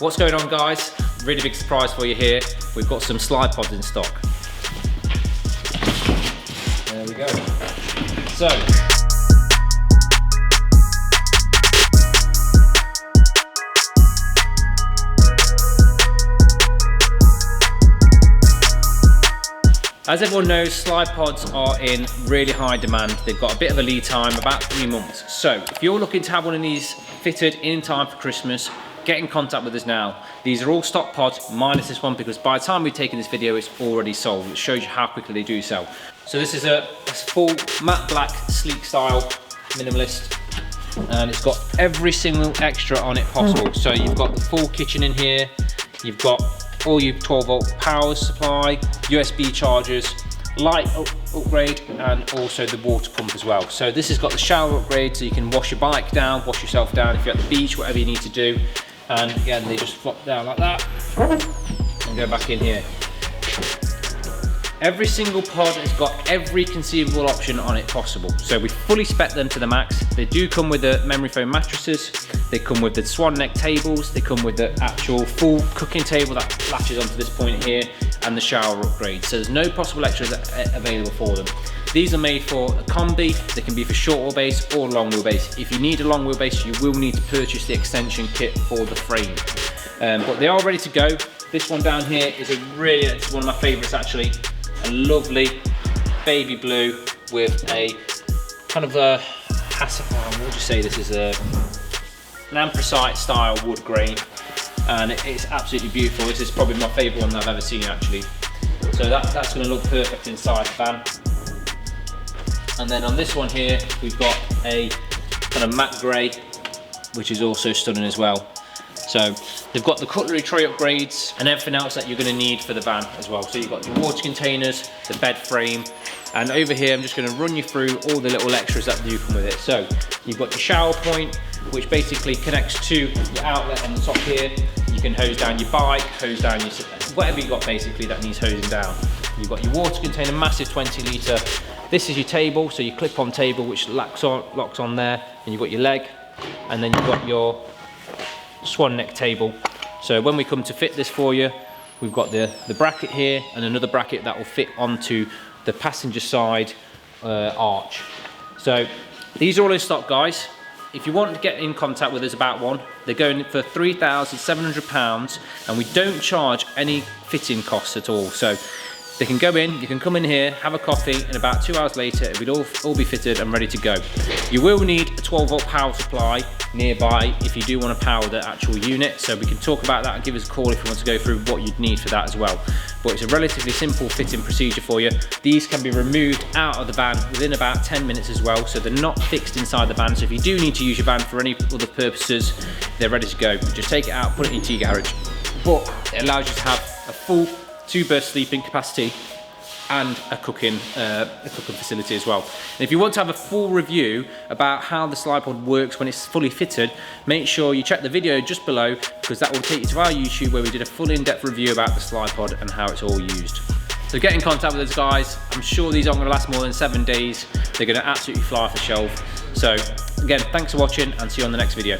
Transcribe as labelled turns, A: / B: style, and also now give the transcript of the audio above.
A: What's going on, guys? Really big surprise for you here. We've got some Slidepods in stock. There we go. So, as everyone knows, Slidepods are in really high demand. They've got a bit of a lead time, about 3 months. So if you're looking to have one of these fitted in time for Christmas, get in contact with us now. These are all stock pods, minus this one, because by the time we've taken this video, it's already sold. It shows you how quickly they do sell. So this is a full matte black, sleek style, minimalist. And it's got every single extra on it possible. So you've got the full kitchen in here. You've got all your 12-volt power supply, USB chargers, light upgrade, and also the water pump as well. So this has got the shower upgrade, so you can wash your bike down, wash yourself down if you're at the beach, whatever you need to do. And again, they just flop down like that and go back in here. Every single pod has got every conceivable option on it possible. So we fully spec them to the max. They do come with the memory foam mattresses. They come with the swan neck tables. They come with the actual full cooking table that latches onto this point here, and the shower upgrade. So there's no possible extras available for them. These are made for a combi. They can be for short wheelbase or long wheelbase. If you need a long wheelbase, you will need to purchase the extension kit for the frame. But they are ready to go. This one down here is it's one of my favorites actually. A lovely baby blue with a kind of a, what would you say, this is an anthracite style wood grain, and it's absolutely beautiful. This is probably my favourite one that I've ever seen actually. So that's going to look perfect inside the van. And then on this one here, we've got a kind of matte grey, which is also stunning as well. So they've got the cutlery tray upgrades and everything else that you're going to need for the van as well. So you've got your water containers, the bed frame, and over here I'm just going to run you through all the little extras that do come with it. So you've got your shower point, which basically connects to your outlet on the top here. You can hose down your bike, hose down your, whatever you've got basically that needs hosing down. You've got your water container, massive 20 litre. This is your table, so your clip-on table which locks on there, and you've got your leg, and then you've got your swan neck table. So when we come to fit this for you, we've got the bracket here and another bracket that will fit onto the passenger side arch. So these are all in stock, guys. If you want to get in contact with us about one, they're going for £3,700, and we don't charge any fitting costs at all. So they can go in, you can come in here, have a coffee, and about 2 hours later it will all be fitted and ready to go. You will need a 12-volt power supply nearby if you do want to power the actual unit, so we can talk about that and give us a call if you want to go through what you'd need for that as well. But it's a relatively simple fitting procedure for you. These can be removed out of the van within about 10 minutes as well, so they're not fixed inside the van. So if you do need to use your van for any other purposes, they're ready to go. Just take it out, put it into your garage. But it allows you to have a full 2-berth sleeping capacity and a cooking facility as well. And if you want to have a full review about how the Slidepod works when it's fully fitted, make sure you check the video just below, because that will take you to our YouTube where we did a full in-depth review about the Slidepod and how it's all used. So get in contact with us, guys. I'm sure these aren't going to last more than 7 days. They're going to absolutely fly off the shelf. So again, thanks for watching, and see you on the next video.